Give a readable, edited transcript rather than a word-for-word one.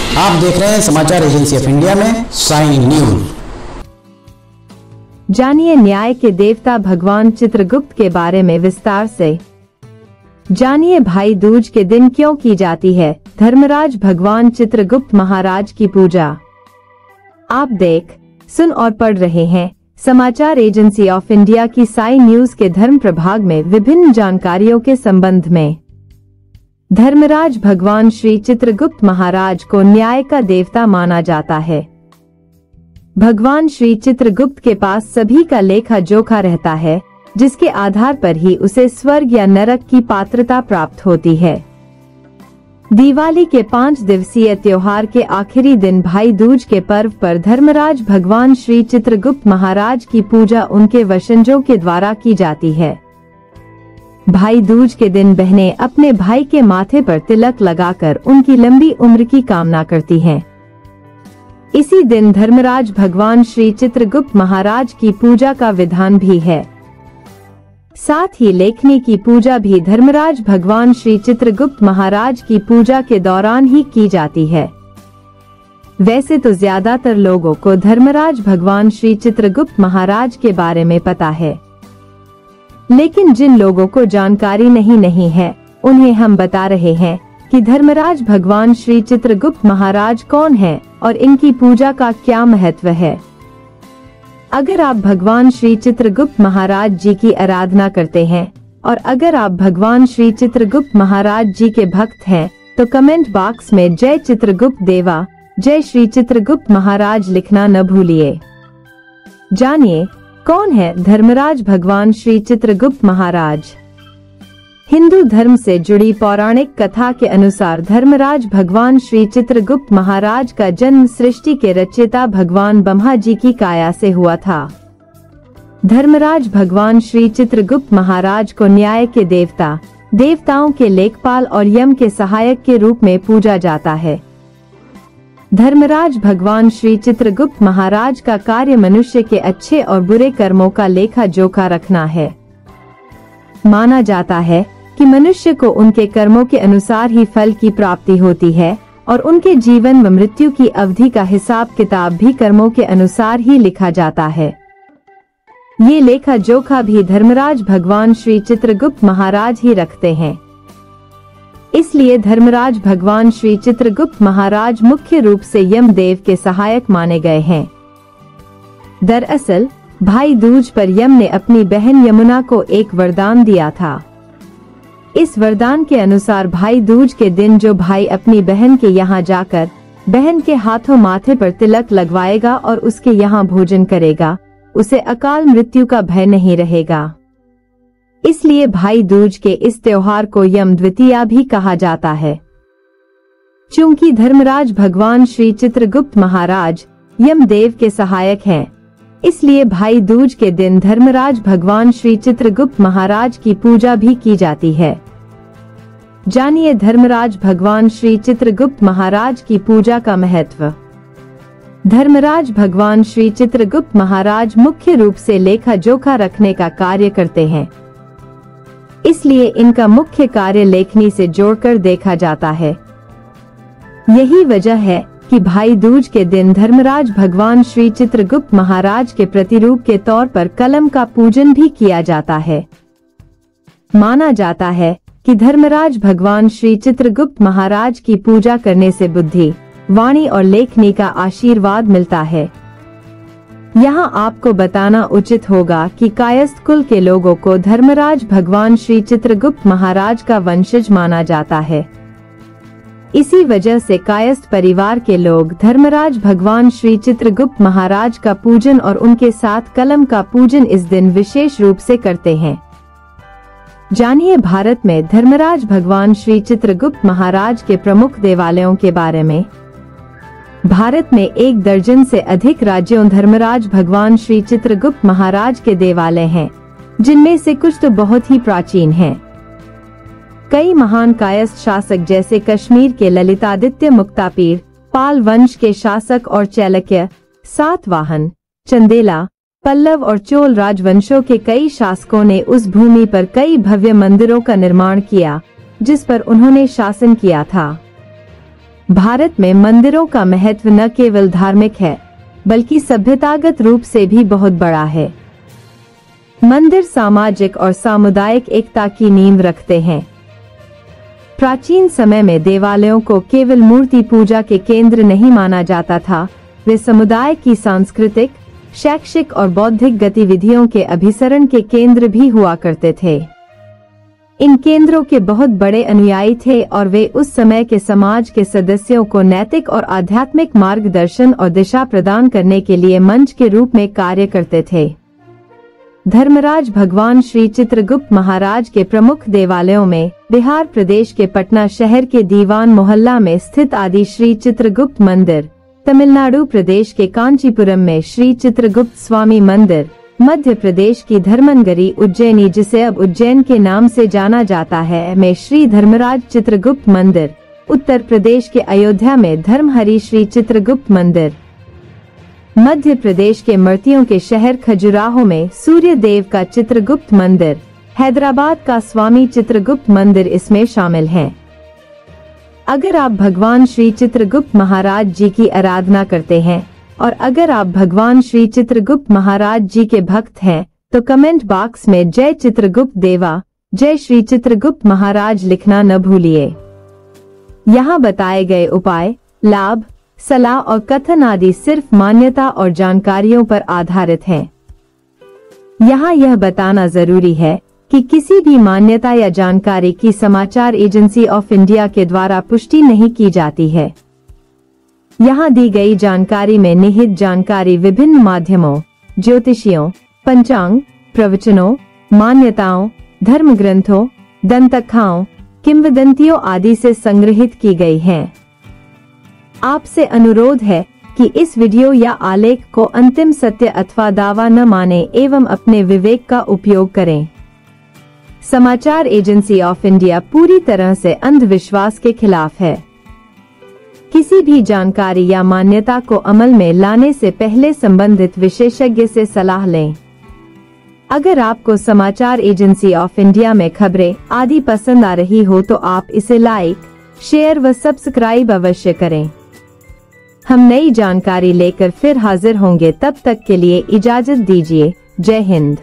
आप देख रहे हैं समाचार एजेंसी ऑफ इंडिया में साइन न्यूज। जानिए न्याय के देवता भगवान चित्रगुप्त के बारे में विस्तार से। जानिए भाई दूज के दिन क्यों की जाती है धर्मराज भगवान चित्रगुप्त महाराज की पूजा। आप देख, सुन और पढ़ रहे हैं समाचार एजेंसी ऑफ इंडिया की साइन न्यूज के धर्म प्रभाग में विभिन्न जानकारियों के संबंध में। धर्मराज भगवान श्री चित्रगुप्त महाराज को न्याय का देवता माना जाता है। भगवान श्री चित्रगुप्त के पास सभी का लेखा जोखा रहता है, जिसके आधार पर ही उसे स्वर्ग या नरक की पात्रता प्राप्त होती है। दिवाली के 5 दिवसीय त्योहार के आखिरी दिन भाई दूज के पर्व पर धर्मराज भगवान श्री चित्रगुप्त महाराज की पूजा उनके वंशजों के द्वारा की जाती है। भाई दूज के दिन बहनें अपने भाई के माथे पर तिलक लगाकर उनकी लंबी उम्र की कामना करती हैं। इसी दिन धर्मराज भगवान श्री चित्रगुप्त महाराज की पूजा का विधान भी है। साथ ही लेखनी की पूजा भी धर्मराज भगवान श्री चित्रगुप्त महाराज की पूजा के दौरान ही की जाती है। वैसे तो ज्यादातर लोगों को धर्मराज भगवान श्री चित्रगुप्त महाराज के बारे में पता है, लेकिन जिन लोगों को जानकारी नहीं है उन्हें हम बता रहे हैं कि धर्मराज भगवान श्री चित्रगुप्त महाराज कौन हैं और इनकी पूजा का क्या महत्व है। अगर आप भगवान श्री चित्रगुप्त महाराज जी की आराधना करते हैं और अगर आप भगवान श्री चित्रगुप्त महाराज जी के भक्त हैं तो कमेंट बॉक्स में जय चित्रगुप्त देवा, जय श्री चित्रगुप्त महाराज लिखना न भूलिए। जानिए कौन है धर्मराज भगवान श्री चित्रगुप्त महाराज। हिंदू धर्म से जुड़ी पौराणिक कथा के अनुसार धर्मराज भगवान श्री चित्रगुप्त महाराज का जन्म सृष्टि के रचयिता भगवान ब्रह्मा जी की काया से हुआ था। धर्मराज भगवान श्री चित्रगुप्त महाराज को न्याय के देवता, देवताओं के लेखपाल और यम के सहायक के रूप में पूजा जाता है। धर्मराज भगवान श्री चित्रगुप्त महाराज का कार्य मनुष्य के अच्छे और बुरे कर्मों का लेखा जोखा रखना है। माना जाता है कि मनुष्य को उनके कर्मों के अनुसार ही फल की प्राप्ति होती है और उनके जीवन व मृत्यु की अवधि का हिसाब किताब भी कर्मों के अनुसार ही लिखा जाता है। ये लेखा जोखा भी धर्मराज भगवान श्री चित्रगुप्त महाराज ही रखते हैं। इसलिए धर्मराज भगवान श्री चित्रगुप्त महाराज मुख्य रूप से यमदेव के सहायक माने गए हैं। दरअसल भाई दूज पर यम ने अपनी बहन यमुना को एक वरदान दिया था। इस वरदान के अनुसार भाई दूज के दिन जो भाई अपनी बहन के यहाँ जाकर बहन के हाथों माथे पर तिलक लगवाएगा और उसके यहाँ भोजन करेगा, उसे अकाल मृत्यु का भय नहीं रहेगा। इसलिए भाई दूज के इस त्योहार को यम द्वितीया भी कहा जाता है। चूंकि धर्मराज भगवान श्री चित्रगुप्त महाराज यमदेव के सहायक हैं, इसलिए भाई दूज के दिन धर्मराज भगवान श्री चित्रगुप्त महाराज की पूजा भी की जाती है। जानिए धर्मराज भगवान श्री चित्रगुप्त महाराज की पूजा का महत्व। धर्मराज भगवान श्री चित्रगुप्त महाराज मुख्य रूप से लेखा जोखा रखने का कार्य करते हैं, इसलिए इनका मुख्य कार्य लेखनी से जोड़कर देखा जाता है। यही वजह है कि भाई दूज के दिन धर्मराज भगवान श्री चित्रगुप्त महाराज के प्रतिरूप के तौर पर कलम का पूजन भी किया जाता है। माना जाता है कि धर्मराज भगवान श्री चित्रगुप्त महाराज की पूजा करने से बुद्धि, वाणी और लेखनी का आशीर्वाद मिलता है। यहाँ आपको बताना उचित होगा कि कायस्थ कुल के लोगों को धर्मराज भगवान श्री चित्रगुप्त महाराज का वंशज माना जाता है। इसी वजह से कायस्थ परिवार के लोग धर्मराज भगवान श्री चित्रगुप्त महाराज का पूजन और उनके साथ कलम का पूजन इस दिन विशेष रूप से करते हैं। जानिए भारत में धर्मराज भगवान श्री चित्रगुप्त महाराज के प्रमुख देवालयों के बारे में। भारत में 1 दर्जन से अधिक राज्यों धर्मराज भगवान श्री चित्रगुप्त महाराज के देवालय हैं, जिनमें से कुछ तो बहुत ही प्राचीन हैं। कई महान कायस्थ शासक जैसे कश्मीर के ललितादित्य मुक्तापीर, पाल वंश के शासक और चालुक्य, सातवाहन, चंदेला, पल्लव और चोल राजवंशों के कई शासकों ने उस भूमि पर कई भव्य मंदिरों का निर्माण किया जिस पर उन्होंने शासन किया था। भारत में मंदिरों का महत्व न केवल धार्मिक है बल्कि सभ्यतागत रूप से भी बहुत बड़ा है। मंदिर सामाजिक और सामुदायिक एकता की नींव रखते हैं। प्राचीन समय में देवालयों को केवल मूर्ति पूजा के केंद्र नहीं माना जाता था, वे समुदाय की सांस्कृतिक, शैक्षिक और बौद्धिक गतिविधियों के अभिसरण के केंद्र भी हुआ करते थे। इन केंद्रों के बहुत बड़े अनुयायी थे और वे उस समय के समाज के सदस्यों को नैतिक और आध्यात्मिक मार्गदर्शन और दिशा प्रदान करने के लिए मंच के रूप में कार्य करते थे। धर्मराज भगवान श्री चित्रगुप्त महाराज के प्रमुख देवालयों में बिहार प्रदेश के पटना शहर के दीवान मोहल्ला में स्थित आदि श्री चित्रगुप्त मंदिर, तमिलनाडु प्रदेश के कांचीपुरम में श्री चित्रगुप्त स्वामी मंदिर, मध्य प्रदेश की धर्मनगरी उज्जैनी जिसे अब उज्जैन के नाम से जाना जाता है में श्री धर्मराज चित्रगुप्त मंदिर, उत्तर प्रदेश के अयोध्या में धर्महरी श्री चित्रगुप्त मंदिर, मध्य प्रदेश के मूर्तियों के शहर खजुराहो में सूर्य देव का चित्रगुप्त मंदिर, हैदराबाद का स्वामी चित्रगुप्त मंदिर इसमें शामिल हैं। अगर आप भगवान श्री चित्रगुप्त महाराज जी की आराधना करते हैं और अगर आप भगवान श्री चित्रगुप्त महाराज जी के भक्त हैं तो कमेंट बॉक्स में जय चित्रगुप्त देवा, जय श्री चित्रगुप्त महाराज लिखना न भूलिए। यहाँ बताए गए उपाय, लाभ, सलाह और कथन आदि सिर्फ मान्यता और जानकारियों पर आधारित हैं। यहाँ यह बताना जरूरी है कि किसी भी मान्यता या जानकारी की समाचार एजेंसी ऑफ इंडिया के द्वारा पुष्टि नहीं की जाती है। यहाँ दी गई जानकारी में निहित जानकारी विभिन्न माध्यमों, ज्योतिषियों, पंचांग, प्रवचनों, मान्यताओं, धर्म ग्रंथों, दंतकथाओं, किंवदंतियों आदि से संग्रहित की गई है। आपसे अनुरोध है कि इस वीडियो या आलेख को अंतिम सत्य अथवा दावा न माने एवं अपने विवेक का उपयोग करें। समाचार एजेंसी ऑफ इंडिया पूरी तरह से अंधविश्वास के खिलाफ है। किसी भी जानकारी या मान्यता को अमल में लाने से पहले संबंधित विशेषज्ञ से सलाह लें। अगर आपको समाचार एजेंसी ऑफ इंडिया में खबरें आदि पसंद आ रही हो तो आप इसे लाइक, शेयर व सब्सक्राइब अवश्य करें। हम नई जानकारी लेकर फिर हाजिर होंगे, तब तक के लिए इजाजत दीजिए। जय हिंद।